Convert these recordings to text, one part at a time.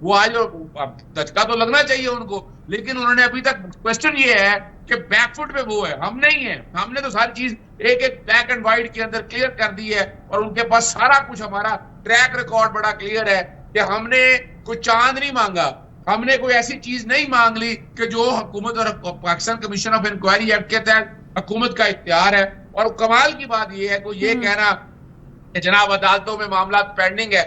وہ آج دھچکا تو لگنا چاہیے ان کو، لیکن انہوں نے ابھی تک کوشچن یہ ہے کہ بیک فٹ پہ وہ ہے، ہم نہیں ہے. ہم نے تو ساری چیز ایک ایک بلیک اینڈ وائٹ کے اندر کلیئر کر دی ہے، اور ان کے پاس سارا کچھ ہمارا ٹریک ریکارڈ بڑا کلیئر ہے کہ ہم نے کوئی چاند نہیں مانگا، ہم نے کوئی ایسی چیز نہیں مانگ لی کہ جو حکومت اور Pakistan commission of inquiry act کے تحت حکومت کا اختیار ہے. اور کمال کی بات یہ ہے کہ یہ کہنا کہ جناب عدالتوں میں معاملات پینڈنگ ہے.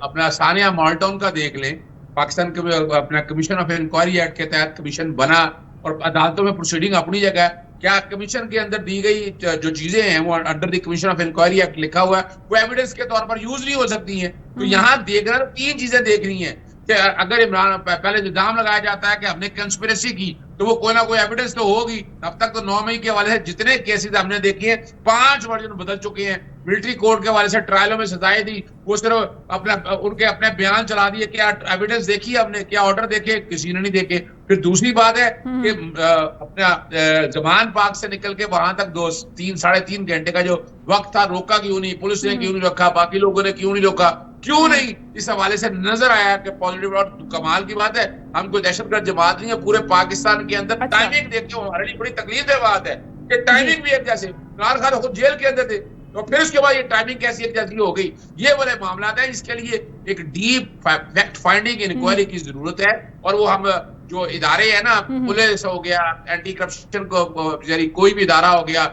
اپنا ثانیہ مالٹون کا دیکھ لیں، پاکستان کے اپنا کمیشن آف انکوائری ایکٹ کے تحت کمیشن بنا اور عدالتوں میں پروسیڈنگ اپنی جگہ ہے. کیا کمیشن کے اندر دی گئی جو چیزیں ہیں وہ under the commission of inquiry act لکھا ہوا ہے، وہ ایویڈنس کے طور پر یوز نہیں ہو سکتی ہیں. تو یہاں دیکھ رہا تین چیزیں دیکھ رہی ہیں کہ اگر عمران پہلے الزام لگایا جاتا ہے کہ ہم نے کنسپریسی کی تو وہ کوئی نہ کوئی ایویڈنس تو ہوگی. اب تک تو 9 مئی کے حوالے سے جتنے کیسز ہم نے دیکھے ہیں 5 ورژن بدل چکے ہیں. ملٹری کورٹ کے حوالے سے ٹرائلوں میں سزائیں دی، وہ صرف ان کے اپنے بیان چلا دیے. کیا ایویڈنس دیکھی ہم نے؟ کیا آرڈر دیکھے؟ کسی نے نہیں دیکھے. پھر دوسری بات ہے کہ اپنا زمان پاک سے نکل کے وہاں تک 3-3.5 گھنٹے کا جو وقت تھا، روکا کیوں نہیں؟ پولیس نے کیوں نہیں روکا؟ باقی لوگوں نے کیوں نہیں روکا؟ کیوں نہیں؟ اس حوالے سے نظر آیا کہ پازیٹیو. اور کمال کی بات ہے ہم کوئی دہشت گرد جماعت نہیں ہے، پورے پاکستان کے اندر ٹائمنگ دیکھ کے ہمارے لیے بڑی تکلیف دہ بات ہے کہ ٹائمنگ بھی ایک جیسے عمران خان خود جیل کے اندر تھے، تو پھر اس کے بعد یہ ٹائمنگ کیسی ایک جیسی ہو گئی؟ یہ بڑے معاملات ہیں. اس کے لیے ایک ڈیپ فیکٹ فائنڈنگ انکوائری کی ضرورت ہے. اور وہ ہم جو ادارے ہیں نا، پولیس ہو گیا، اینٹی کرپشن کو کوئی بھی ادارہ ہو گیا،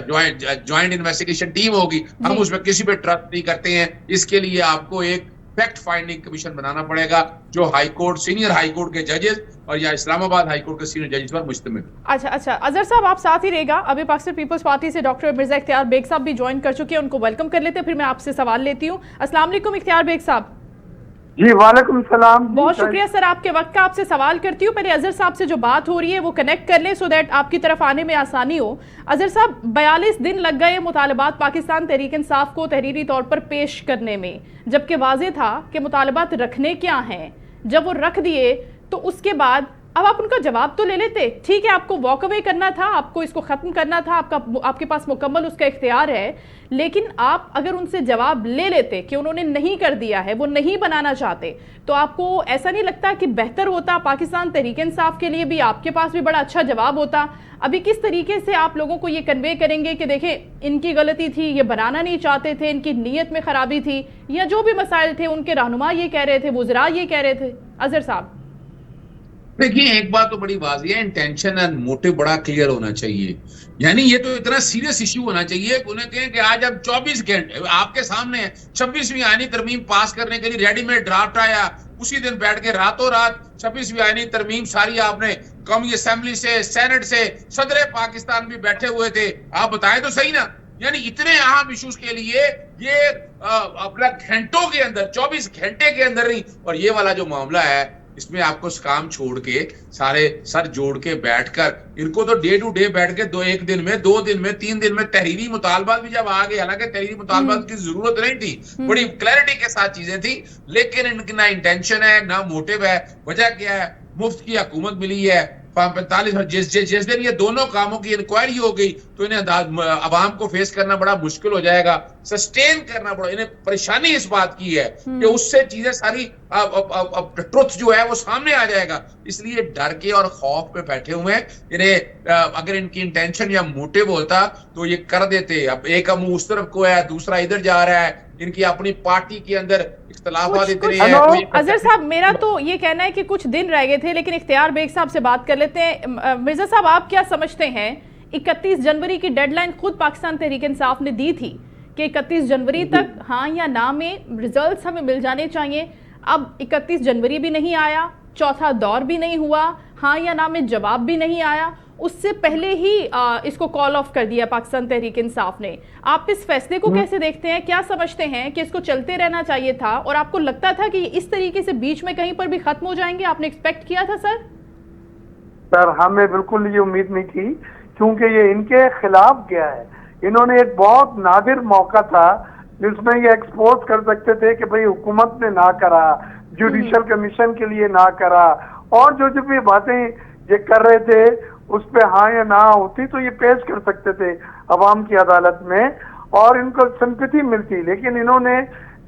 جوائنٹ انویسٹیگیشن ٹیم ہوگی، ہم اس میں کسی پہ ٹرسٹ نہیں کرتے ہیں. اس کے لیے آپ کو ایک فیکٹ فائنڈنگ کمیشن بنانا پڑے گا جو high court, senior high court کے ججز اور یا اسلام آباد ہائی کورٹ کے سینئر ججز پر مشتمل. اچھا اظہر صاحب آپ ساتھ ہی رہے گا. ابھی پاکستان پیپلز پارٹی سے ڈاکٹر مرزا اختیار بیگ صاحب بھی جوائن کر چکے ہیں، ان کو ویلکم کر لیتے ہیں، پھر میں آپ سے سوال لیتی ہوں. السلام علیکم اختیار بیگ صاحب. جی وعلیکم السلام. بہت شکریہ سر آپ کے وقت کا. آپ سے سوال کرتی ہوں، پہلے اظہر صاحب سے جو بات ہو رہی ہے وہ کنیکٹ کر لیں سو دیٹ آپ کی طرف آنے میں آسانی ہو. اظہر صاحب 42 دن لگ گئے مطالبات پاکستان تحریک انصاف کو تحریری طور پر پیش کرنے میں، جبکہ واضح تھا کہ مطالبات رکھنے کیا ہیں. جب وہ رکھ دیے تو اس کے بعد اب آپ ان کا جواب تو لے لیتے. ٹھیک ہے آپ کو واک اوے کرنا تھا، آپ کو اس کو ختم کرنا تھا، آپ کے پاس مکمل اس کا اختیار ہے، لیکن آپ اگر ان سے جواب لے لیتے کہ انہوں نے نہیں کر دیا ہے، وہ نہیں بنانا چاہتے، تو آپ کو ایسا نہیں لگتا کہ بہتر ہوتا پاکستان تحریک انصاف کے لیے بھی، آپ کے پاس بھی بڑا اچھا جواب ہوتا؟ ابھی کس طریقے سے آپ لوگوں کو یہ کنوے کریں گے کہ دیکھیں ان کی غلطی تھی، یہ بنانا نہیں چاہتے تھے، ان کی نیت میں خرابی تھی، یا جو بھی مسائل تھے ان کے رہنما یہ کہہ رہے تھے، وزراء یہ کہہ رہے تھے؟ اظہر صاحب دیکھیے ایک بات تو بڑی واضح ہے، انٹینشن اینڈ موٹو بڑا کلیئر ہونا چاہیے. یعنی یہ تو اتنا سیریس ایشو ہونا چاہیے کہ انہیں کہیں کہ آج اب 24 گھنٹے آپ کے سامنے 26ویں آئینی ترمیم پاس کرنے کے لیے ریڈی میڈ ڈرافٹ آیا، اسی دن بیٹھ کے راتوں رات 26ویں آئینی ترمیم ساری آپ نے قومی اسمبلی سے، سینٹ سے، صدر پاکستان بھی بیٹھے ہوئے تھے. آپ بتائیں تو صحیح نا. یعنی اتنے اہم ایشوز کے لیے یہ اپنا گھنٹوں کے اندر، 24 گھنٹے کے اندر نہیں. اور یہ والا جو معاملہ ہے اس میں آپ کو کام چھوڑ کے سارے سر جوڑ کے بیٹھ کر ان کو تو ڈے ٹو ڈے بیٹھ کے 1 دن میں 2 دن میں 3 دن میں تحریری مطالبات بھی جب آ گئے، حالانکہ تحریری مطالبات کی ضرورت نہیں تھی، بڑی کلیئرٹی کے ساتھ چیزیں تھی، لیکن ان کی نہ انٹینشن ہے نہ موٹو ہے. وجہ کیا ہے؟ مفت کی حکومت ملی ہے. فارم 45 اور جس دن یہ دونوں کاموں کی انکوائری ہو گئی تو انہیں عوام کو فیس کرنا بڑا مشکل ہو جائے گا، سسٹین کرنا بڑا. انہیں پریشانی اس بات کی ہے کہ اس سے چیزیں ساری ٹروتھ جو ہے وہ سامنے آ جائے گا. اس لیے ڈر کے اور خوف پہ بیٹھے ہوئے ہیں. انہیں اگر ان کی انٹینشن یا موٹو ہوتا تو یہ کر دیتے. اب ایک منہ اس طرف کو ہے، دوسرا ادھر جا رہا ہے. ان کی اپنی پارٹی کے اندر اختلافات اتنے ہیں. اظہر صاحب میرا تو یہ کہنا ہے کہ کچھ دن رہ گئے تھے، لیکن اختیار بیگ صاحب سے بات کر لیتے ہیں. مرزا صاحب آپ کیا سمجھتے ہیں؟ 31 جنوری کی ڈیڈ لائن خود پاکستان تحریک انصاف نے دی تھی کہ 31 جنوری تک ہاں یا نہ میں ریزلٹس ہمیں مل جانے چاہیے. اب 31 جنوری بھی نہیں آیا، چوتھا دور بھی نہیں ہوا، ہاں یا نہ میں جواب بھی نہیں آیا. اس سے پہلے ہی اس کو کال آف کر دیا پاکستان تحریک انصاف نے. آپ اس فیصلے کو کیسے دیکھتے ہیں؟ کیا سمجھتے ہیں کہ اس کو چلتے رہنا چاہیے تھا، اور آپ کو لگتا تھا کہ اس طریقے سے بیچ میں کہیں پر بھی ختم ہو جائیں گے؟ آپ نے ایکسپیکٹ کیا تھا سر ہمیں بالکل یہ امید نہیں تھی، کیونکہ یہ ان کے خلاف گیا ہے. انہوں نے ایک بہت نادر موقع تھا جس میں یہ ایکسپوز کر سکتے تھے کہ بھئی حکومت نے نہ کرا، جوڈیشل کمیشن کے لیے نہ کرا، اور جو بھی باتیں یہ کر رہے تھے اس پہ ہاں یا نہ ہوتی تو یہ پیش کر سکتے تھے عوام کی عدالت میں اور ان کو سمپتھی ملتی. لیکن انہوں نے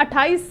28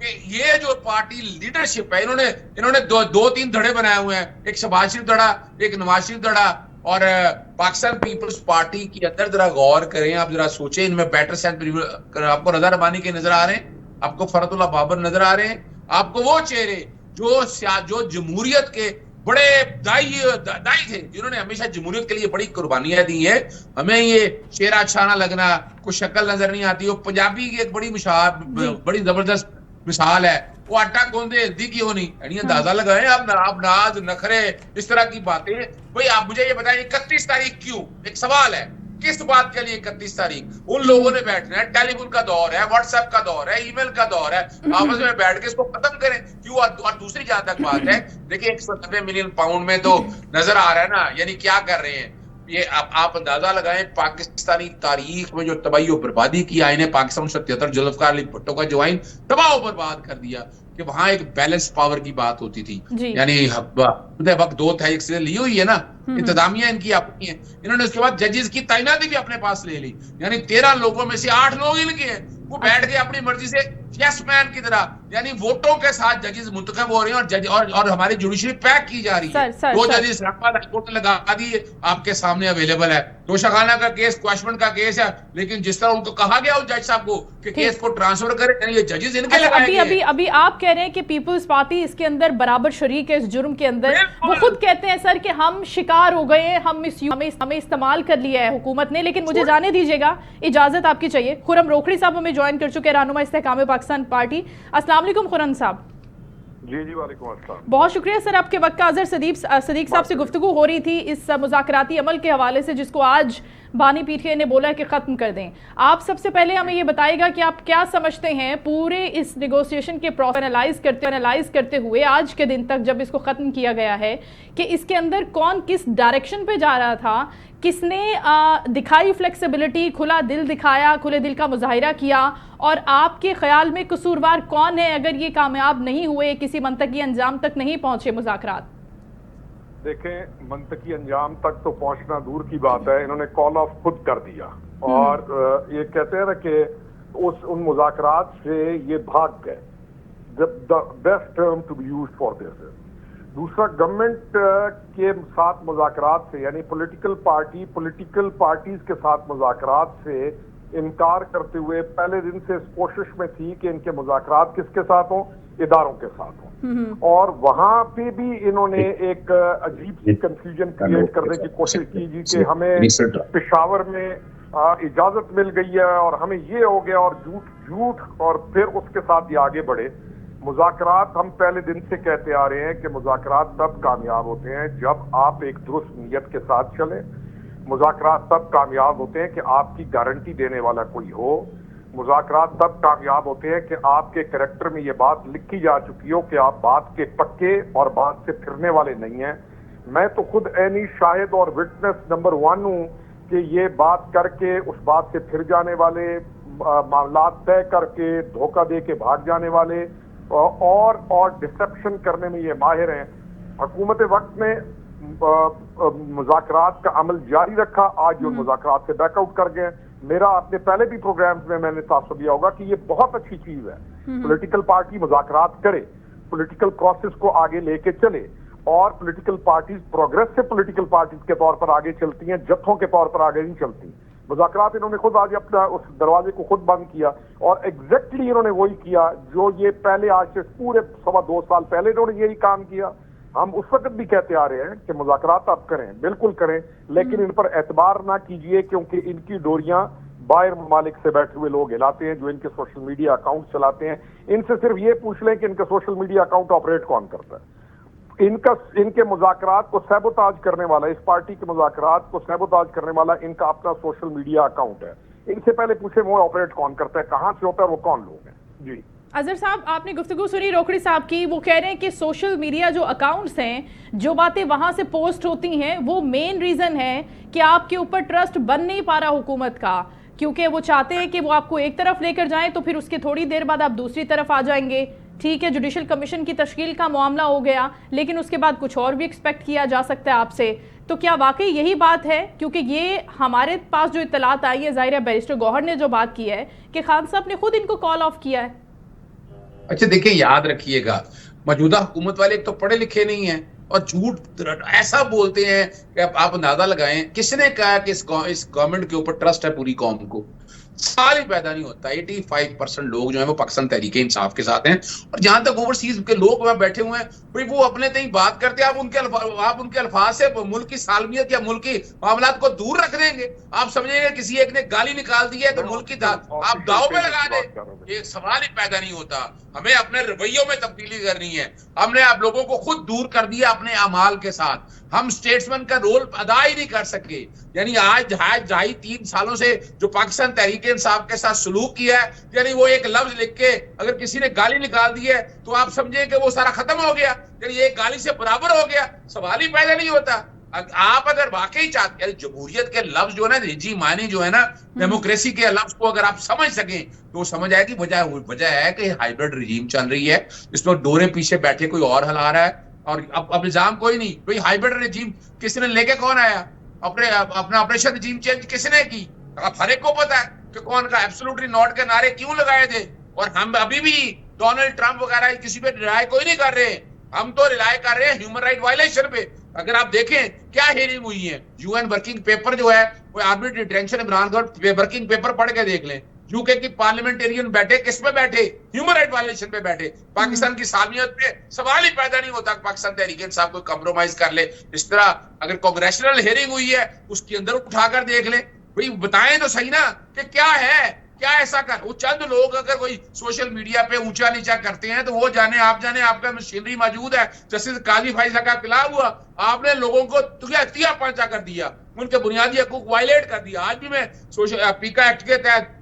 کہ یہ جو پارٹی لیڈرشپ ہے انہوں نے دو تین دھڑے بنائے ہوئے ہیں, ایک شہباز شریف دھڑا, ایک نواز شریف دھڑا, اور پاکستان پیپلز پارٹی کے اندر ذرا غور کریں, آپ ذرا سوچیں, ان میں بیٹر سینس آپ کو رضا ربانی کے نظر آ رہے ہیں, آپ کو فرحت اللہ بابر نظر آ رہے ہیں, آپ کو وہ چہرے جو جمہوریت کے بڑے دائی تھے, جنہوں نے ہمیشہ جمہوریت کے لیے بڑی قربانیاں دی ہیں. ہمیں یہ شیرا چھانا لگنا, کوئی شکل نظر نہیں آتی. وہ پنجابی کی ایک بڑی زبردست مثال ہے, وہ آٹا گوندے ہلدی کیوں نہیں, یعنی اندازہ لگائیں آپ ناز نخرے اس طرح کی باتیں. بھئی آپ مجھے یہ بتائیں 31 تاریخ کیوں؟ ایک سوال ہے, کس بات کے لیے 31 تاریخ؟ ان لوگوں نے بیٹھنا ہے, ٹیلی فون کا دور ہے, واٹس ایپ کا دور ہے, ای میل کا دور ہے, آپس میں بیٹھ کے اس کو ختم کریں. کیوں؟ اور دوسری جہاں تک بات ہے, دیکھیں 190 ملین پاؤنڈ میں تو نظر آ رہا ہے نا, یعنی کیا کر رہے ہیں یہ آپ اندازہ لگائیں. پاکستانی تاریخ میں جو تباہی و بربادی کی آئین پاکستان 77 ذوالفقار علی بھٹو کا جو آئین تباہ و برباد کر دیا, کہ وہاں ایک بیلنس پاور کی بات ہوتی تھی, یعنی وقت دو تھا ایک سے لی ہوئی ہے نا, انتظامیہ ان کی اپنی ہے. انہوں نے اس کے بعد ججز کی تعیناتی بھی اپنے پاس لے لی, یعنی 13 لوگوں میں سے 8 لوگ ان کے ہیں, وہ بیٹھ کے اپنی مرضی سے یس مین کی طرح, یعنی ووٹوں کے ساتھ ججز منتخب ہو رہے ہیں, اور ہماری جوڈیشری پیک کی جا رہی ہے. دو ججز اسلام آباد ہائی کورٹ نے لگا دیے, آپ کے سامنے اویلیبل ہے. توشہ خانہ کا کیس کوشمنٹ کا کیس ہے, لیکن جس طرح ان کو کہا گیا اس جج صاحب کو کہ کیس کو ٹرانسفر کریں, یعنی یہ ججز ان کے لگائے گئے. ابھی آپ کہہ رہے ہیں کہ پیپلز پارٹی اس کے اندر برابر شریک ہے اس جرم کے اندر. وہ خود کہتے ہیں سر کہ ہم شکار ہو گئے ہیں, ہمیں استعمال کر لیا ہے حکومت نے. لیکن مجھے جانے دیجیے گا, اجازت آپ کی چاہیے. خرم روکھڑی صاحب ہمیں جوائن کر چکے, رہنما استحکام پاکستان پارٹی. السلام علیکم خرم صاحب. جی وعلیکم السلام. بہت شکریہ سر آپ کے وقت کا. اظہر صدیق صاحب سے گفتگو ہو رہی تھی اس مذاکراتی عمل کے حوالے سے, جس کو آج بانی پی ٹی آئی نے بولا کہ ختم کر دیں. آپ سب سے پہلے ہمیں یہ بتائے گا کہ آپ کیا سمجھتے ہیں پورے اس نیگوسیشن کے پروسیس انالائز کرتے ہوئے آج کے دن تک جب اس کو ختم کیا گیا ہے, کہ اس کے اندر کون کس ڈائریکشن پہ جا رہا تھا, کس نے دکھائی فلیکسیبلٹی, کھلا دل دکھایا, کھلے دل کا مظاہرہ کیا, اور آپ کے خیال میں قصوروار کون ہے اگر یہ کامیاب نہیں ہوئے, کسی منطقی انجام تک نہیں پہنچے مذاکرات؟ دیکھیں, منطقی انجام تک تو پہنچنا دور کی بات ہے, انہوں نے کال آف خود کر دیا, اور یہ کہتے ہیں نا کہ ان مذاکرات سے یہ بھاگ گئے. the best term to be used for this is. دوسرا, گورنمنٹ کے ساتھ مذاکرات سے, یعنی پولیٹیکل پارٹیز کے ساتھ مذاکرات سے انکار کرتے ہوئے پہلے دن سے اس کوشش میں تھی کہ ان کے مذاکرات کس کے ساتھ ہوں, اداروں کے ساتھ ہوں. اور وہاں پہ بھی انہوں نے ایک عجیب سی کنفیوژن کریٹ کرنے کی کوشش کی جی کہ ہمیں پشاور میں اجازت مل گئی ہے اور ہمیں یہ ہو گیا, اور جھوٹ, اور پھر اس کے ساتھ یہ آگے بڑھے. مذاکرات ہم پہلے دن سے کہتے آ رہے ہیں کہ مذاکرات تب کامیاب ہوتے ہیں جب آپ ایک درست نیت کے ساتھ چلیں. مذاکرات تب کامیاب ہوتے ہیں کہ آپ کی گارنٹی دینے والا کوئی ہو. مذاکرات تب کامیاب ہوتے ہیں کہ آپ کے کریکٹر میں یہ بات لکھی جا چکی ہو کہ آپ بات کے پکے اور بات سے پھرنے والے نہیں ہیں. میں تو خود عینی شاہد اور وٹنس نمبر 1 ہوں کہ یہ بات کر کے اس بات سے پھر جانے والے, معاملات طے کر کے دھوکہ دے کے بھاگ جانے والے اور ڈسپشن کرنے میں یہ ماہر ہیں. حکومت وقت نے مذاکرات کا عمل جاری رکھا, آج جو مذاکرات سے بیک آؤٹ کر گئے. میرا آپ نے پہلے بھی پروگرامز میں نے تاثر دیا ہوگا کہ یہ بہت اچھی چیز ہے. پولیٹیکل پارٹی مذاکرات کرے, پولیٹیکل پروسیس کو آگے لے کے چلے, اور political parties progressive political parties کے طور پر آگے چلتی ہیں, جتھوں کے طور پر آگے نہیں چلتی. مذاکرات انہوں نے خود آج اپنا اس دروازے کو خود بند کیا, اور ایگزیکٹلی انہوں نے وہی کیا جو یہ پہلے آج سے پورے 2.25 سال پہلے انہوں نے یہی کام کیا. ہم اس وقت بھی کہتے آ رہے ہیں کہ مذاکرات آپ کریں, بالکل کریں, لیکن ان پر اعتبار نہ کیجئے, کیونکہ ان کی ڈوریاں باہر ممالک سے بیٹھے ہوئے لوگ ہلاتے ہیں جو ان کے سوشل میڈیا اکاؤنٹ چلاتے ہیں. ان سے صرف یہ پوچھ لیں کہ ان کا سوشل میڈیا اکاؤنٹ آپریٹ کون کرتا ہے. ان کے مذاکرات کو سیبوتاج کرنے والا, اس پارٹی کے مذاکرات کو سیبوتاج کرنے والا ان کا اپنا سوشل میڈیا اکاؤنٹ ہے. ان سے پہلے پوچھیں وہ آپریٹ کون کرتا ہے, کہاں سے ہوتا ہے, وہ کون لوگ ہیں. جی اظہر صاحب, آپ نے گفتگو سنی روکھڑی صاحب کی, وہ کہہ رہے ہیں کہ سوشل میڈیا جو اکاؤنٹس ہیں, جو باتیں وہاں سے پوسٹ ہوتی ہیں, وہ مین ریزن ہے کہ آپ کے اوپر ٹرسٹ بن نہیں پا رہا حکومت کا, کیونکہ وہ چاہتے ہیں کہ وہ آپ کو ایک طرف لے کر جائیں تو پھر اس کے تھوڑی دیر بعد آپ دوسری طرف آ جائیں گے. ٹھیک ہے, جوڈیشل کمیشن کی تشکیل کا معاملہ ہو گیا, لیکن اس کے بعد کچھ اور بھی ایکسپیکٹ کیا جا سکتا ہے آپ سے. تو کیا واقعی یہی بات ہے؟ کیونکہ یہ ہمارے پاس جو اطلاعات آئی ہے، ظاہر ہے بیرسٹر گوہر نے جو بات کی ہے کہ خان صاحب نے خود ان کو کال آف کیا ہے. اچھا دیکھیں، یاد رکھیے گا موجودہ حکومت والے ایک تو پڑھے لکھے نہیں ہیں اور جھوٹ ایسا بولتے ہیں کہ آپ اندازہ لگائیں کس نے کہا کہ اس گورنمنٹ کے اوپر ٹرسٹ ہے پوری قوم کو. سوال ہی پیدا نہیں ہوتا. 85% لوگ جو ہیں وہ پاکستان تحریک انصاف کے ساتھ ہیں. اور جہاں تک اوورسیز کے لوگ وہاں بیٹھے ہوئے ہیں بھائی وہ اپنے تئیں بات کرتے ہیں، آپ ان کے الفاظ سے ملک کی سالمیت یا ملک کی معاملات کو دور رکھ دیں گے. آپ سمجھیں گے کسی ایک نے گالی نکال دی ہے تو ملک کی آپ داؤ پہ لگا دیں. یہ سوال ہی پیدا نہیں ہوتا. ہمیں اپنے رویوں میں تبدیلی کرنی ہے. ہم نے آپ لوگوں کو خود دور کر دیا اپنے اعمال کے ساتھ. ہم اسٹیٹسمین کا رول ادا ہی نہیں کر سکے. یعنی آج 2.5-3 سالوں سے جو پاکستان تحریک انصاف کے ساتھ سلوک کیا ہے، یعنی وہ ایک لفظ لکھ کے اگر کسی نے گالی نکال دی ہے تو آپ سمجھیں کہ وہ سارا ختم ہو گیا، یعنی ایک گالی سے برابر ہو گیا. سوال ہی پیدا نہیں ہوتا. آپ اگر واقعی چاہتے ہیں جمہوریت کے لفظ جو ہے نا، نجی معنی جو ہے نا، ڈیموکریسی کے لفظ کو اگر آپ سمجھ سکیں تو وہ سمجھ آئے کہ وجہ ہے کہ ہائیبرڈ رجیم چل رہی ہے، اس میں ڈورے پیچھے بیٹھے کوئی اور ہلا رہا ہے. اور اب الزام کوئی نہیں. بھائی ہائیبرڈ رجیم کس نے لے کے کون آیا؟ اپنا آپریشن رجیم چینج کس نے کی؟ اب ہر ایک کو پتا ہے کہ کون کا ایبسولوٹلی ناٹ کے نعرے کیوں لگائے تھے. اور ہم ابھی بھی ڈونلڈ ٹرمپ وغیرہ کسی پہ رائے کوئی نہیں کر رہے. ہم تو رائے کر رہے ہیں ہیومن رائٹ وائلیشن پہ. اگر آپ دیکھیں کیا ہیئرنگ ہوئی ہے، یو این ورکنگ پیپر جو ہے وہ arbitrary detention Imran Khan working paper پڑھ کے دیکھ لیں. یو کے کی پارلیمنٹیرین بیٹھے کس پہ بیٹھے؟ ہیومن رائٹ وائلیشن پہ بیٹھے. پاکستان کی سالمیت پہ سوال ہی پیدا نہیں ہوتا کہ پاکستان تحریک انصاف کو کمپرومائز کر لے. اس طرح اگر کانگریشنل ہیئرنگ ہوئی ہے اس کے اندر اٹھا کر دیکھ لیں. بھئی بتائیں تو صحیح نا کہ کیا ہے، کیا ایسا کر. وہ چند لوگ اگر کوئی سوشل میڈیا پہ اونچا نیچا کرتے ہیں تو وہ جانے آپ کا مشینری موجود ہے. جسٹس قاضی فائزہ کا قلعہ ہوا، آپ نے لوگوں کو تیا پانچا کر دیا، ان کے بنیادی حقوق وائلیٹ کر دیا. آج بھی میں پیکا ایکٹ کے تحت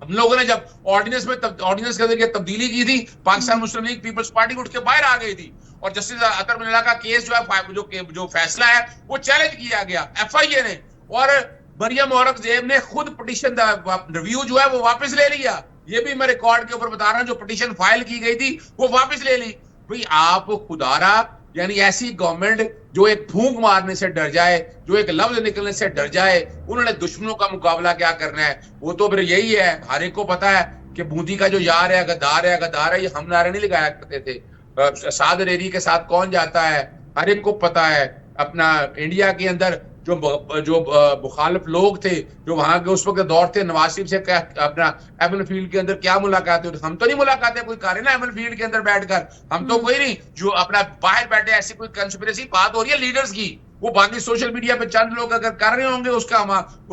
ہم لوگوں نے جب آرڈیننس کے ذریعے تبدیلی کی تھی، پاکستان مسلم لیگ پیپلز پارٹی اٹھ کے باہر آ گئی تھی. اور جسٹس اطہر بن اللہ کا کیس جو ہے جو فیصلہ ہے وہ چیلنج کیا گیا ایف آئی اے نے. اور مریم اورنگزیب نے خود پٹیشن ریویو جو ہے وہ واپس لے لیا. یہ بھی میں ریکارڈ کے اوپر بتا رہا ہوں، جو پٹیشن فائل کی گئی تھی وہ واپس لے لی. بھئی آپ خدارا، یعنی ایسی گورنمنٹ جو ایک پھونک مارنے سے ڈر جائے، جو ایک لفظ نکلنے سے ڈر جائے، انہوں نے دشمنوں کا مقابلہ کیا کرنا ہے. وہ تو پھر یہی ہے، ہر ایک کو پتا ہے کہ بوندی کا جو یار ہے غدار ہے. یہ ہم نعرے نہیں لگایا کرتے تھے. سعد ریری کے ساتھ کون جاتا ہے ہر ایک کو پتا ہے. اپنا انڈیا کے اندر جو مخالف لوگ تھے جو وہاں کے اس وقت دور تھے، نواز شریف سے اپنا ایمن فیلڈ کے اندر کیا ملاقاتیں ہوتی. ہم تو نہیں ملاقاتیں کوئی کر رہے نا ایمن فیلڈ کے اندر بیٹھ کر. ہم تو کوئی نہیں جو اپنا باہر بیٹھے. ایسی کوئی کنسپریسی بات ہو رہی ہے لیڈرز کی، وہ باقی سوشل میڈیا پہ چند لوگ اگر کر رہے ہوں گے اس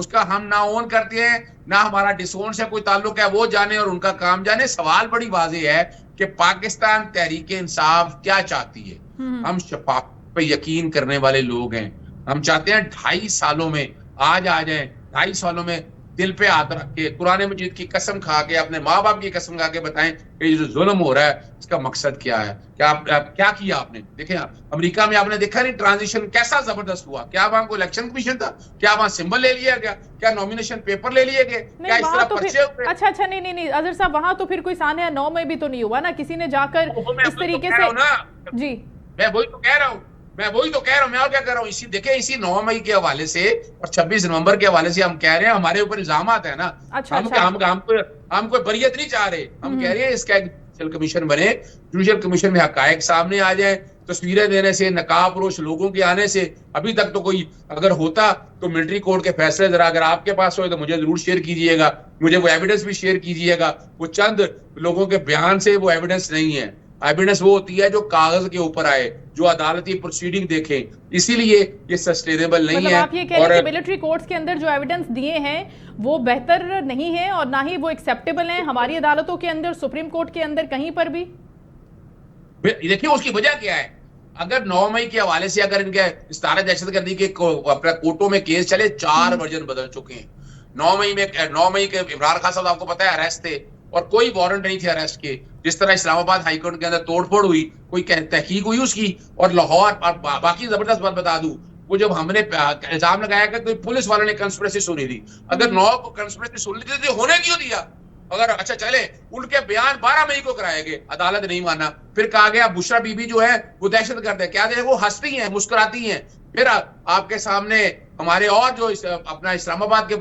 کا ہم نہ اون کرتے ہیں، نہ ہمارا ڈس اون سے کوئی تعلق ہے. وہ جانے اور ان کا کام جانے. سوال بڑی واضح ہے کہ پاکستان تحریک انصاف کیا چاہتی ہے. ہم شفاف پہ یقین کرنے والے لوگ ہیں. ہم چاہتے ہیں 2.5 سالوں میں آج آ جائیں، 2.5 سالوں میں دل پہ ہاتھ رکھ کے قرآن مجید کی قسم کھا کے، اپنے ماں باپ کی قسم کھا کے بتائیں کہ یہ جو ظلم ہو رہا ہے اس کا مقصد کیا ہے. کیا کیا آپ نے؟ دیکھیں امریکہ میں آپ نے دیکھا نہیں ٹرانزیشن کیسا زبردست ہوا. کیا وہاں کو الیکشن کمیشن تھا؟ کیا وہاں سمبل لے لیا گیا؟ کیا نومینیشن پیپر لے لیے گئے؟ کیا اس طرح پرچے ہوئے؟ اچھا نہیں اظہر صاحب، وہاں تو پھر کوئی سانحہ 9 میں بھی تو نہیں ہوا نا، کسی نے جا کر اس طریقے سے. جی میں وہی تو کہہ رہا ہوں. میں اور کیا کر رہا ہوں. دیکھیں اسی 9 مئی کے حوالے سے اور 26 نومبر کے حوالے سے ہم کہہ رہے ہیں ہمارے اوپر الزامات ہیں نا. ہم کوئی بریت نہیں چاہ رہے. ہم کہہ رہے ہیں اس کا ایک جوڈیشل کمیشن بنے، جوڈیشل کمیشن میں حقائق سامنے آ جائیں. تصویریں دینے سے، نقاب پوش لوگوں کے آنے سے ابھی تک تو کوئی اگر ہوتا تو ملٹری کورٹ کے فیصلے ذرا اگر آپ کے پاس ہوئے تو مجھے ضرور شیئر کیجئے گا. مجھے وہ ایویڈنس بھی شیئر کیجئے گا. وہ چند لوگوں کے بیان سے وہ ایویڈنس نہیں ہے. ایویڈنس وہ ہوتی ہے جو کاغذ کے اوپر آئے، جو عدالتی پروسیڈنگ دیکھیں. اسی لیے یہ سسٹینیبل نہیں ہے. آپ یہ کہہ رہے ہیں کہ ملٹری کورٹس کے اندر جو ایویڈنس دیے ہیں وہ بہتر نہیں ہیں اور نہ ہی وہ ایکسیپٹیبل ہیں ہماری عدالتوں کے اندر، سپریم کورٹ کے اندر کہیں پر بھی. دیکھیں اس کی وجہ کیا ہے. اگر 9 مئی کے حوالے سے اگر ان کے استعارہ دہشت گردی کے اپنا کورٹوں میں کیس چلے، 4 ورژن بدل چکے ہیں. 9 مئی کے عمران خان صاحب آپ کو پتا ہے اریسٹ تھے اور کوئی وارنٹ نہیں تھے اریسٹ کے. جس طرح اسلام آباد ہائی کورٹ کے اندر توڑ پھوڑ ہوئی، کوئی تحقیق ہوئی اس کی. اور لاہور باقی زبردست بات بتا دوں، وہ جب ہم نے الزام لگایا کہ کوئی پولیس والوں نے کنسپریسی سنی تھی. اگر 9 کو کنسپریسی سن لی تھی ہونے کیوں دیا؟ اگر اچھا چلے ان کے بیان 12 مئی کو کرائے گئے، عدالت نہیں مانا. پھر کہا گیا بشرا بی بی جو ہے وہ دہشت گرد ہے. کیا وہ ہنستی ہیں، مسکراتی ہیں. پھر آپ کے سامنے ہمارے اور جو اپنا اسلام آباد کے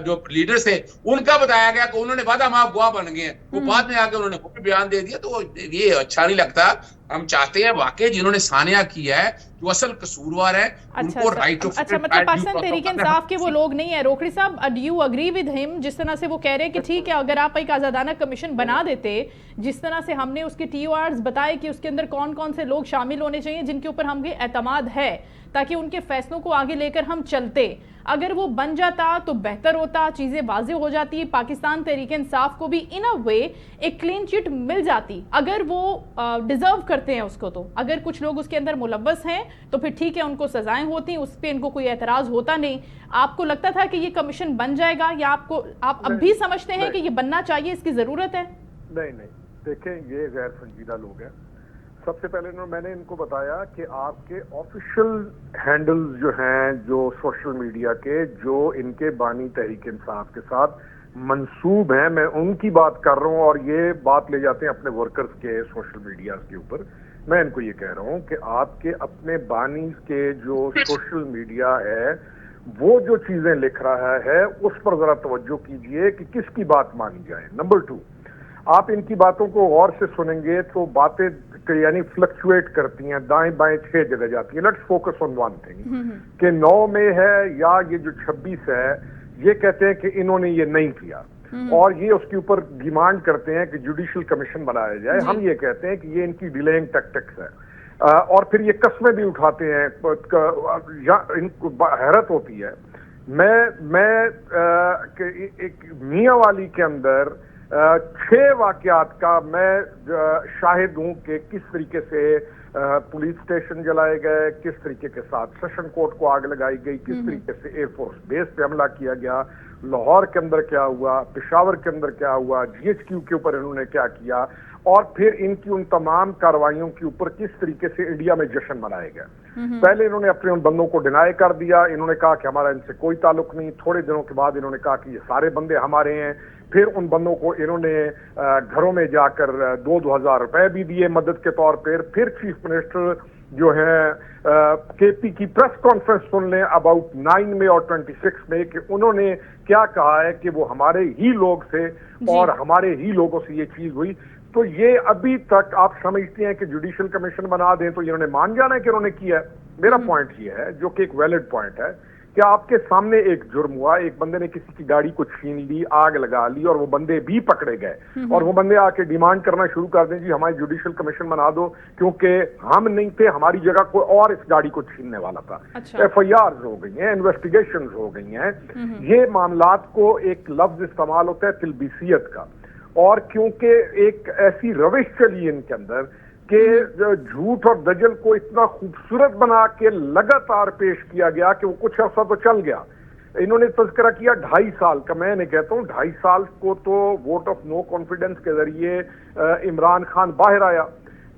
جو لیڈرز تھے ان کا بتایا گیا کہ انہوں نے بعد ہم گواہ بن گئے ہیں، وہ بعد میں آ کے انہوں نے خود بیان دے دیا. تو یہ اچھا نہیں لگتا. ہم چاہتے ہیں واقعی جنہوں نے سانحہ کیا ہے، جو اصل قصوروار ہے، ان کو رائٹ آف اچھا مطلب پاکستان تحریک انصاف کے وہ لوگ نہیں ہیں. روکڑی صاحب ڈو یو اگری ود ہم جس طرح سے وہ کہہ رہے ہیں کہ ٹھیک ہے اگر آپ ایک آزادانہ کمیشن بنا دیتے، جس طرح سے ہم نے اس کے ٹی او آرز بتائے کہ اس کے اندر کون کون سے لوگ شامل ہونے چاہیے جن کے اوپر ہم کے اعتماد ہے تاکہ ان کے فیصلوں کو آگے لے کر ہم چلتے، اگر وہ بن جاتا تو بہتر ہوتا، چیزیں واضح ہو جاتی، پاکستان تحریک انصاف کو بھی ان اے وے ایک کلین چٹ مل جاتی اگر وہ ڈیزرو کرتے ہیں اس کو. تو اگر کچھ لوگ اس کے اندر ملوث ہیں تو پھر ٹھیک ہے ان کو سزائیں ہوتی، اس پہ ان کو کوئی اعتراض ہوتا نہیں. آپ کو لگتا تھا کہ یہ کمیشن بن جائے گا یا آپ اب بھی سمجھتے ہیں کہ یہ بننا چاہیے، اس کی ضرورت ہے؟ نہیں دیکھیں یہ غیر سنجیدہ لوگ ہیں. سب سے پہلے میں نے ان کو بتایا کہ آپ کے آفیشل ہینڈلز جو ہیں جو سوشل میڈیا کے، جو ان کے بانی تحریک انصاف کے ساتھ منسوب ہیں، میں ان کی بات کر رہا ہوں، اور یہ بات لے جاتے ہیں اپنے ورکرز کے سوشل میڈیا کے اوپر. میں ان کو یہ کہہ رہا ہوں کہ آپ کے اپنے بانی کے جو سوشل میڈیا ہے وہ جو چیزیں لکھ رہا ہے اس پر ذرا توجہ کیجئے کہ کس کی بات مانی جائے. نمبر 2، آپ ان کی باتوں کو غور سے سنیں گے تو باتیں یعنی فلکچویٹ کرتی ہیں، دائیں بائیں 6 جگہ جاتی ہیں. Let's focus on one thing کہ 9 میں ہے یا یہ جو 26 ہے، یہ کہتے ہیں کہ انہوں نے یہ نہیں کیا اور یہ اس کے اوپر ڈیمانڈ کرتے ہیں کہ جوڈیشل کمیشن بنایا جائے. ہم یہ کہتے ہیں کہ یہ ان کی ڈیلیئنگ ٹیکٹکس ہے، اور پھر یہ قسمیں بھی اٹھاتے ہیں. ان کو حیرت ہوتی ہے. میں ایک میاں والی کے اندر 6 واقعات کا میں شاہد ہوں کہ کس طریقے سے پولیس اسٹیشن جلائے گئے، کس طریقے کے ساتھ سیشن کورٹ کو آگ لگائی گئی، کس طریقے سے ایئر فورس بیس پہ حملہ کیا گیا، لاہور کے اندر کیا ہوا، پشاور کے اندر کیا ہوا، جی ایچ کیو کے اوپر انہوں نے کیا کیا، اور پھر ان کی ان تمام کارروائیوں کے اوپر کس طریقے سے انڈیا میں جشن منائے گئے. پہلے انہوں نے اپنے ان بندوں کو ڈینائی کر دیا، انہوں نے کہا کہ ہمارا ان سے کوئی تعلق نہیں. تھوڑے دنوں کے بعد انہوں نے کہا کہ یہ سارے بندے ہمارے ہیں. پھر ان بندوں کو انہوں نے گھروں میں جا کر 2-2 ہزار روپے بھی دیے مدد کے طور پر. پھر چیف منسٹر جو ہے کے پی کی پریس کانفرنس سن لیں اباؤٹ 9 میں اور 26 میں کہ انہوں نے کیا کہا ہے کہ وہ ہمارے ہی لوگ تھے اور ہمارے ہی لوگوں سے یہ چیز ہوئی. تو یہ ابھی تک آپ سمجھتے ہیں کہ جوڈیشل کمیشن بنا دیں تو انہوں نے مان جانا ہے کہ انہوں نے کیا ہے. میرا پوائنٹ یہ ہے جو کہ ایک ویلڈ پوائنٹ ہے کہ آپ کے سامنے ایک جرم ہوا، ایک بندے نے کسی کی گاڑی کو چھین لی، آگ لگا لی، اور وہ بندے بھی پکڑے گئے، اور وہ بندے آ کے ڈیمانڈ کرنا شروع کر دیں جی ہماری جوڈیشل کمیشن بنا دو کیونکہ ہم نہیں تھے، ہماری جگہ کوئی اور اس گاڑی کو چھیننے والا تھا. ایف آئی آرز ہو گئی ہیں، انویسٹیگیشنز ہو گئی ہیں. یہ معاملات کو ایک لفظ استعمال ہوتا ہے تلبیسیت کا، اور کیونکہ ایک ایسی روش چلی ان کے اندر کہ جھوٹ اور دجل کو اتنا خوبصورت بنا کے لگاتار پیش کیا گیا کہ وہ کچھ عرصہ تو چل گیا. انہوں نے تذکرہ کیا 2.5 سال کا. میں نے کہتا ہوں 2.5 سال کو تو ووٹ آف نو کانفیڈنس کے ذریعے عمران خان باہر آیا.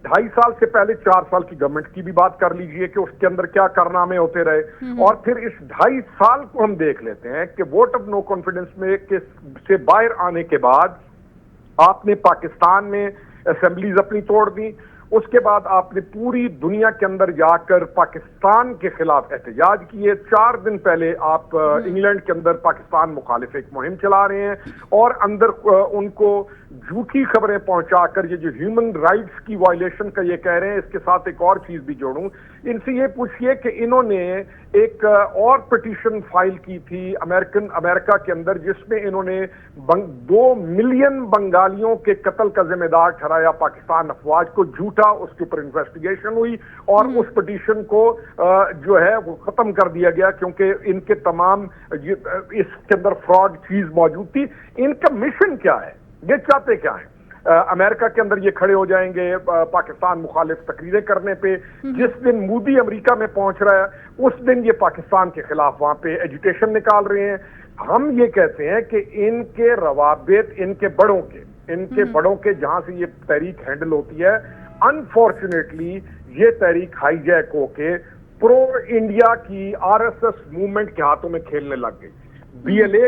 2.5 سال سے پہلے 4 سال کی گورنمنٹ کی بھی بات کر لیجئے کہ اس کے اندر کیا کارنامے ہوتے رہے. اور پھر اس 2.5 سال کو ہم دیکھ لیتے ہیں کہ ووٹ آف نو کانفیڈنس میں سے باہر آنے کے بعد آپ نے پاکستان میں اسمبلیز اپنی توڑ دی. اس کے بعد آپ نے پوری دنیا کے اندر جا کر پاکستان کے خلاف احتجاج کیے. 4 دن پہلے آپ انگلینڈ کے اندر پاکستان مخالف ایک مہم چلا رہے ہیں اور اندر ان کو جھوٹی خبریں پہنچا کر یہ جو ہیومن رائٹس کی وائلیشن کا یہ کہہ رہے ہیں. اس کے ساتھ ایک اور چیز بھی جوڑوں، ان سے یہ پوچھئے کہ انہوں نے ایک اور پٹیشن فائل کی تھی امریکہ کے اندر جس میں انہوں نے 2 ملین بنگالیوں کے قتل کا ذمہ دار ٹھہرایا پاکستان افواج کو. جھوٹا اس کے اوپر انویسٹیگیشن ہوئی اور اس پٹیشن کو جو ہے وہ ختم کر دیا گیا کیونکہ ان کے تمام اس کے اندر فراڈ چیز موجود تھی. ان کا مشن کیا ہے؟ یہ چاہتے کیا ہیں؟ امریکہ کے اندر یہ کھڑے ہو جائیں گے پاکستان مخالف تقریریں کرنے پہ. جس دن مودی امریکہ میں پہنچ رہا ہے اس دن یہ پاکستان کے خلاف وہاں پہ ایجیٹیشن نکال رہے ہیں. ہم یہ کہتے ہیں کہ ان کے روابط ان کے بڑوں کے جہاں سے یہ تحریک ہینڈل ہوتی ہے، انفارچونیٹلی یہ تحریک ہائی جیک ہو کے پرو انڈیا کی آر ایس ایس موومنٹ کے ہاتھوں میں کھیلنے لگ گئی. BLA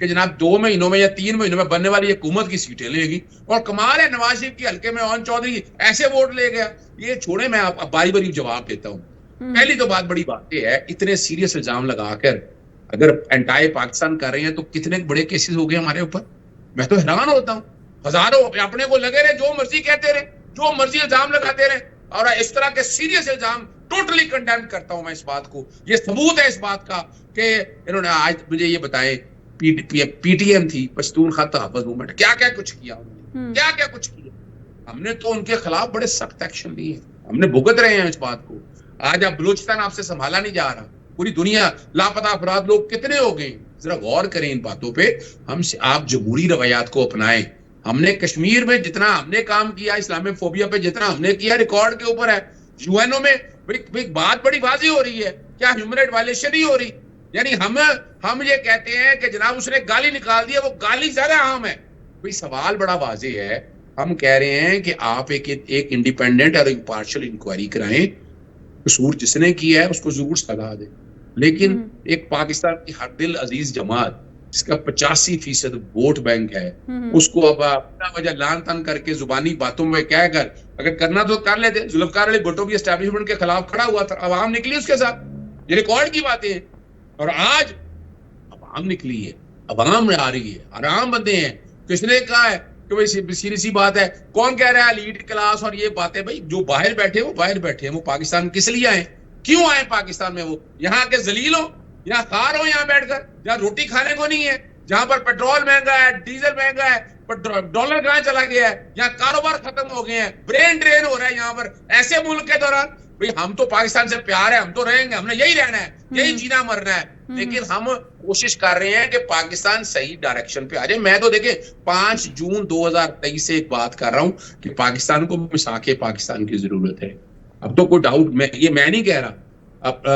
کہ جناب 2 مہینوں میں یا 3 مہینوں میں بننے والی حکومت کی سیٹیں لے گی. اور کمال ہے نواز شریف کی حلقے میں اون چودھری ایسے ووٹ لے گیا. یہ چھوڑے, میں آپ باری باری جواب دیتا ہوں. پہلی تو بڑی بات یہ ہے, اتنے سیریس الزام لگا کر اگر انٹائی پاکستان کر رہے ہیں تو کتنے بڑے کیسز ہو گئے ہمارے اوپر. میں تو حیران ہوتا ہوں, ہزاروں اپنے کو لگے رہے, جو مرضی کہتے رہے, جو مرضی الزام لگاتے رہے. اور اس طرح کے سیریس الزام ٹوٹلی کنڈیم کرتا ہوں میں اس بات کو. یہ ثبوت ہے اس بات کا کہ انہوں نے آج مجھے یہ بتائیں, پی ٹی ایم تھی, پشتونخوا تحفظ موومنٹ, کیا کیا کچھ کیا انہوں نے, کیا کیا کچھ کیا. ہم نے تو ان کے خلاف بڑے سخت ایکشن لیے, ہم نے بھگت رہے ہیں اس بات کو. آج اب بلوچستان آپ سے سنبھالا نہیں جا رہا, پوری دنیا لاپتہ افراد لوگ کتنے ہو گئے. ذرا غور کریں ان باتوں پہ. آپ جمہوری روایات کو اپنائیں. ہم نے کشمیر میں جتنا ہم نے کام کیا, اسلامی فوبیا پہ جتنا ہم نے کیا, ریکارڈ کے اوپر ہے. یو این او میں ایک بات بڑی واضح ہو رہی ہے, کیا ہیومن رائٹ وائلیشن ہی ہو رہی. یعنی ہم یہ کہتے ہیں کہ جناب اس نے گالی نکال دیا, وہ گالی زیادہ عام ہے. کوئی سوال بڑا واضح ہے. ہم کہہ رہے ہیں کہ آپ ایک انڈیپینڈنٹ اور امپارشل انکوائری کرائیں, قصور جس نے کیا ہے اس کو ضرور سزا دیں. لیکن ایک پاکستان کی ہر دل عزیز جماعت جس کا 85% ووٹ بینک ہے, اس کو اب اپنا وجہ لان تان کر کے زبانی باتوں میں کہہ کر اگر کرنا تو کر لیتے. ذوالفقار علی بھٹو بھی اسٹیبلشمنٹ کے خلاف کھڑا ہوا تھا, عوام نکلی اس کے ساتھ. یہ ریکارڈ کی باتیں ہیں. اور آج عوام نکلی ہے, عوام میں آ رہی ہے, آرام بندے ہیں. کس نے کہا ہے کہ بھائی سیدھی سی بات ہے, کون کہہ رہا ہے لیڈ کلاس اور یہ باتیں. بھائی جو باہر بیٹھے وہ باہر بیٹھے ہیں, وہ پاکستان کس لیے آئے, کیوں آئے پاکستان میں؟ وہ یہاں کے ذلیل ہو, یہاں خار ہو یہاں بیٹھ کر, جہاں روٹی کھانے کو نہیں ہے, جہاں پر پیٹرول مہنگا ہے, ڈیزل مہنگا ہے, ڈالر کہاں چلا گیا ہے, یہاں کاروبار ختم ہو گئے ہیں, برین ڈرین ہو رہا ہے یہاں پر. ایسے ملک کے دوران بھئی ہم تو پاکستان سے پیار ہے, ہم تو رہیں گے, ہم نے یہی رہنا ہے, یہی جینا مرنا ہے. لیکن ہم کوشش کر رہے ہیں کہ پاکستان صحیح ڈائریکشن پہ آ جائے. میں تو دیکھیں 5 جون 2023 سے ایک بات کر رہا ہوں کہ پاکستان کو مساق پاکستان کی ضرورت ہے. اب تو کوئی ڈاؤٹ میں نہیں کہہ رہا. اب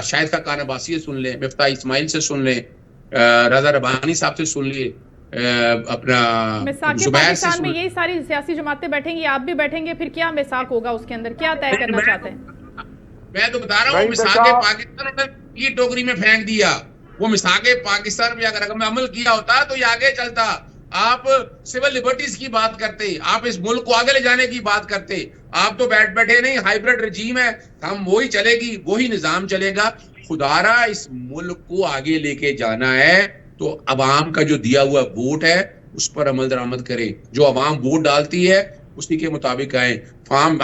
شاہد کا کان عباسی سے سن لیں, مفتاح اسماعیل سے سن لیں, رضا ربانی صاحب سے سن لیے, اپنا پاکستان میں یہی ساری سیاسی جماعتیں بیٹھیں گی, آپ بھی بیٹھیں گے, پھر کیا میثاق ہوگا اس کے اندر, کیا طے کرنا چاہتے ہیں؟ میں تو بتا رہا ہوں مساق پاکستان کی ٹوکری میں پھینک دیا. وہ مساق پاکستان میں اگر عمل کیا ہوتا تو یہ آگے چلتا. آپ سول لبرٹیز کی بات کرتے, آپ اس ملک کو آگے لے جانے کی بات کرتے. آپ تو بیٹھے نہیں, ہائیبرڈ رجیم ہے, ہم وہی چلے گی, وہی نظام چلے گا. خدارا اس ملک کو آگے لے کے جانا ہے تو عوام کا جو دیا ہوا ووٹ ہے اس پر عمل درآمد کرے. جو عوام ووٹ ڈالتی ہے اسی کے مطابق آئیں.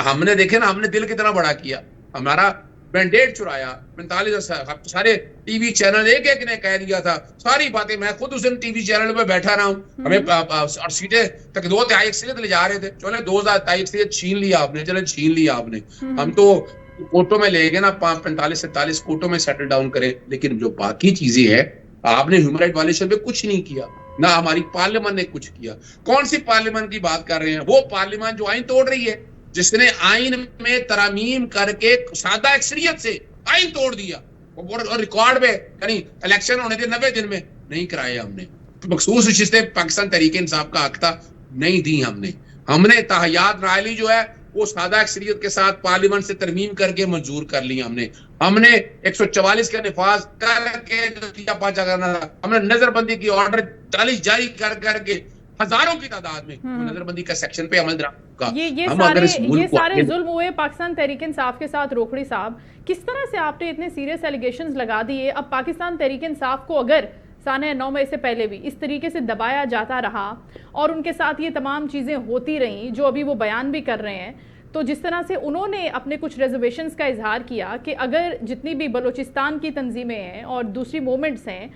ہم نے دیکھے نا, ہم نے دل کتنا بڑا کیا, ہمارا مینڈیٹ چرایا. 45 سارے ٹی وی چینل ایک نے کہہ دیا تھا ساری باتیں. میں خود اس دن ٹی وی چینل پہ بیٹھا رہا ہوں. ہمیں اور سیٹیں تک 2 تہائی اکثریت لے جا رہے تھے. چلے 2 تہائی اکثریت چھین لیا آپ نے, چلے چھین لیا آپ نے. ہم تو کوٹوں میں لے گئے نا, 45-47 کوٹوں میں سیٹل ڈاؤن کرے. لیکن جو باقی چیزیں ہیں, آپ نے ہیومن رائٹ وائلیشن پہ کچھ نہیں کیا, نہ ہماری پارلیمنٹ نے کچھ کیا. کون سی پارلیمنٹ کی بات کر رہے ہیں؟ وہ پارلیمنٹ جو آئین توڑ رہی ہے, جس نے آئین میں ترامیم کر کے سادہ اکثریت سے آئین توڑ دیا. اور ریکارڈ پہ, یعنی الیکشن ہونے تھے 90 دن میں, نہیں کرائے ہم نے. مخصوص نشستیں پاکستان تحریک انصاف کا حق تھا, نہیں دی ہم نے تحیات رائلی جو ہے وہ سادہ اکثریت کے ساتھ پارلیمنٹ سے ترمیم کر کے منظور کر لی. ہم نے 144 کا نفاذ کر کے جو پاچا کرنا تھا, ہم نے نظر بندی کی آرڈر 40 جاری کر کے ہزاروں کی تعداد میں نظر بندی کا سیکشن پہ عمل درآمد. یہ سارے ظلم ہوئے پاکستان تحریک انصاف کے ساتھ. روکھڑی صاحب, کس طرح سے آپ نے اتنے سیریس ایلیگیشنز لگا دیے؟ اب پاکستان تحریک انصاف کو اگر سانحہ 9 مئی سے پہلے بھی اس طریقے سے دبایا جاتا رہا اور ان کے ساتھ یہ تمام چیزیں ہوتی رہیں جو ابھی وہ بیان بھی کر رہے ہیں, تو جس طرح سے انہوں نے اپنے کچھ ریزرویشنز کا اظہار کیا کہ اگر جتنی بھی بلوچستان کی تنظیمیں ہیں اور دوسری موومنٹس ہیں,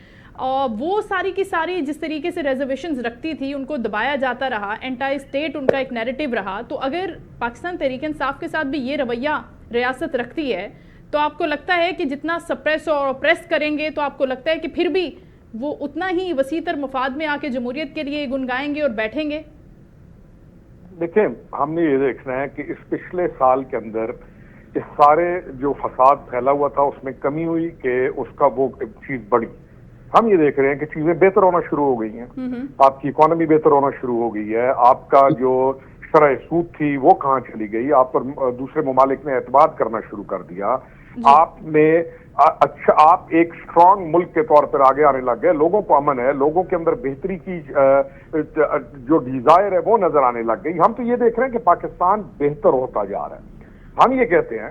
وہ ساری کی ساری جس طریقے سے ریزرویشنز رکھتی تھی ان کو دبایا جاتا رہا, اینٹائی اسٹیٹ ان کا ایک نیریٹو رہا, تو اگر پاکستان تحریک انصاف کے ساتھ بھی یہ رویہ ریاست رکھتی ہے تو آپ کو لگتا ہے کہ جتنا سپریس اور اپریس کریں گے تو آپ کو لگتا ہے کہ پھر بھی وہ اتنا ہی وسیع تر مفاد میں آ کے جمہوریت کے لیے گنگائیں گے اور بیٹھیں گے؟ دیکھیں, ہم نے یہ دیکھنا ہے کہ اس پچھلے سال کے اندر اس سارے جو فساد پھیلا ہوا تھا اس میں کمی ہوئی کہ اس کا وہ چیز بڑھی. ہم یہ دیکھ رہے ہیں کہ چیزیں بہتر ہونا شروع ہو گئی ہیں. آپ کی اکانومی بہتر ہونا شروع ہو گئی ہے. آپ کا جو شرح سود تھی وہ کہاں چلی گئی, آپ پر دوسرے ممالک نے اعتماد کرنا شروع کر دیا. آپ نے اچھا آپ ایک اسٹرانگ ملک کے طور پر آگے آنے لگ گئے, لوگوں کو امن ہے, لوگوں کے اندر بہتری کی جو ڈیزائر ہے وہ نظر آنے لگ گئی. ہم تو یہ دیکھ رہے ہیں کہ پاکستان بہتر ہوتا جا رہا ہے. ہم یہ کہتے ہیں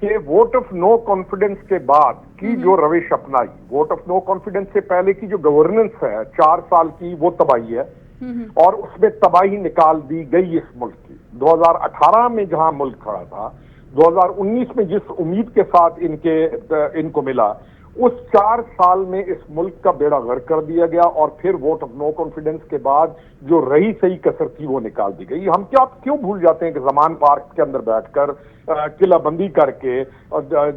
کہ ووٹ آف نو کانفیڈنس کے بعد کی جو روش اپنائی, ووٹ آف نو کانفیڈنس سے پہلے کی جو گورننس ہے 4 سال کی, وہ تباہی ہے, اور اس میں تباہی نکال دی گئی اس ملک کی. 2018 میں جہاں ملک کھڑا تھا, 2019 میں جس امید کے ساتھ ان کو ملا, اس 4 سال میں اس ملک کا بیڑا غرق کر دیا گیا, اور پھر ووٹ آف نو کانفیڈنس کے بعد جو رہی صحیح کسر تھی وہ نکال دی گئی. ہم کیوں بھول جاتے ہیں کہ زمان پارک کے اندر بیٹھ کر قلعہ بندی کر کے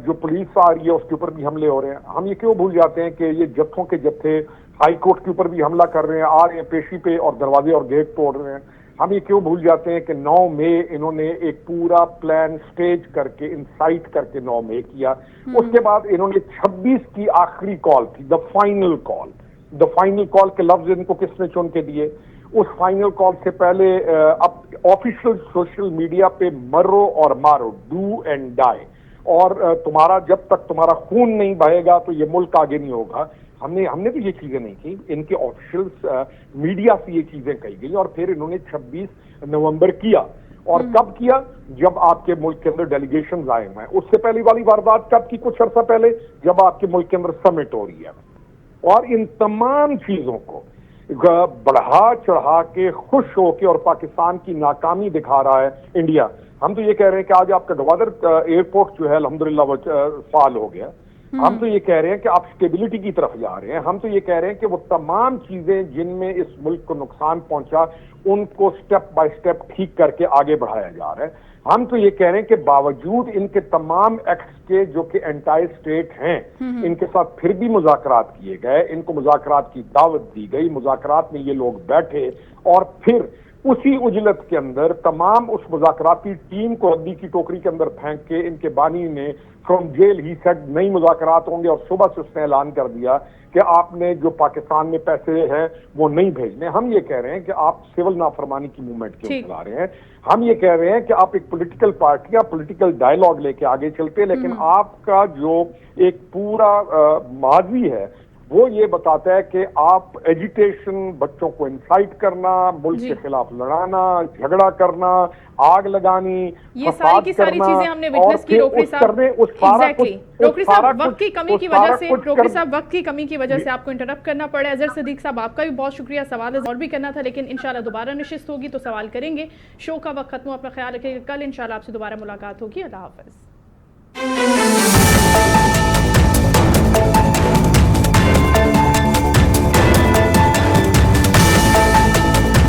جو پولیس آ رہی ہے اس کے اوپر بھی حملے ہو رہے ہیں. ہم یہ کیوں بھول جاتے ہیں کہ یہ جتھوں کے جتھے ہائی کورٹ کے اوپر بھی حملہ کر رہے ہیں, آ رہے ہیں پیشی پہ اور دروازے اور گیٹ توڑ رہے ہیں. ہم یہ کیوں بھول جاتے ہیں کہ 9 مئی انہوں نے ایک پورا پلان سٹیج کر کے, انسائٹ کر کے 9 مئی کیا. اس کے بعد انہوں نے 26 کی آخری کال تھی, دا فائنل کال کے لفظ ان کو کس نے چن کے دیے. اس فائنل کال سے پہلے اب آفیشیل سوشل میڈیا پہ مرو اور مارو, ڈو اینڈ ڈائی, اور تمہارا جب تک تمہارا خون نہیں بہے گا تو یہ ملک آگے نہیں ہوگا. ہم نے تو یہ چیزیں نہیں کی, ان کے آفیشیل میڈیا سے یہ چیزیں کہی گئی, اور پھر انہوں نے 26 نومبر کیا. اور کب کیا؟ جب آپ کے ملک کے اندر ڈیلیگیشنز آئے ہوئے ہیں. اس سے پہلی والی واردات کب کی؟ کچھ عرصہ پہلے, جب آپ کے ملک کے اندر سمٹ ہو رہی ہے. اور ان تمام چیزوں کو بڑھا چڑھا کے, خوش ہو کے, اور پاکستان کی ناکامی دکھا رہا ہے انڈیا. ہم تو یہ کہہ رہے ہیں کہ آج آپ کا گوادر ایئرپورٹ جو ہے الحمدللہ وہ فعال ہو گیا. ہم تو یہ کہہ رہے ہیں کہ آپ اسٹیبلٹی کی طرف جا رہے ہیں. ہم تو یہ کہہ رہے ہیں کہ وہ تمام چیزیں جن میں اس ملک کو نقصان پہنچا, ان کو سٹیپ بائی سٹیپ ٹھیک کر کے آگے بڑھایا جا رہا ہے. ہم تو یہ کہہ رہے ہیں کہ باوجود ان کے تمام ایکٹس کے جو کہ اینٹائی اسٹیٹ ہیں, ان کے ساتھ پھر بھی مذاکرات کیے گئے, ان کو مذاکرات کی دعوت دی گئی, مذاکرات میں یہ لوگ بیٹھے, اور پھر اسی اجلت کے اندر تمام اس مذاکراتی ٹیم کو ردی کی ٹوکری کے اندر پھینک کے ان کے بانی نے فرام جیل ہی سیڈ نئی مذاکرات ہوں گے, اور صبح سے اس نے اعلان کر دیا کہ آپ نے جو پاکستان میں پیسے ہیں وہ نہیں بھیجنے. ہم یہ کہہ رہے ہیں کہ آپ سول نافرمانی کی موومنٹ کیوں چلا رہے ہیں. ہم یہ کہہ رہے ہیں کہ آپ ایک پولیٹیکل پارٹی یا پولیٹیکل ڈائیلاگ لے کے آگے چلتے, لیکن آپ کا جو ایک پورا ماضی ہے وہ یہ بتاتا ہے کہ آپ ایجیٹیشن, بچوں کو انسائٹ کرنا, ملک کے خلاف لڑانا, جھگڑا کرنا, آگ لگانی, یہ ساری کی ساری چیزیں ہم نے وٹنس کی. روکری صاحب وقت کی کمی کی وجہ سے آپ کو انٹرپٹ کرنا پڑا. اظہر صدیق صاحب آپ کا بھی بہت شکریہ. سوال اور بھی کرنا تھا, لیکن انشاءاللہ دوبارہ نشست ہوگی تو سوال کریں گے. شو کا وقت ختم ہو, اپنا خیال رکھیں گے. کل انشاءاللہ آپ سے دوبارہ ملاقات ہوگی. اللہ حافظ.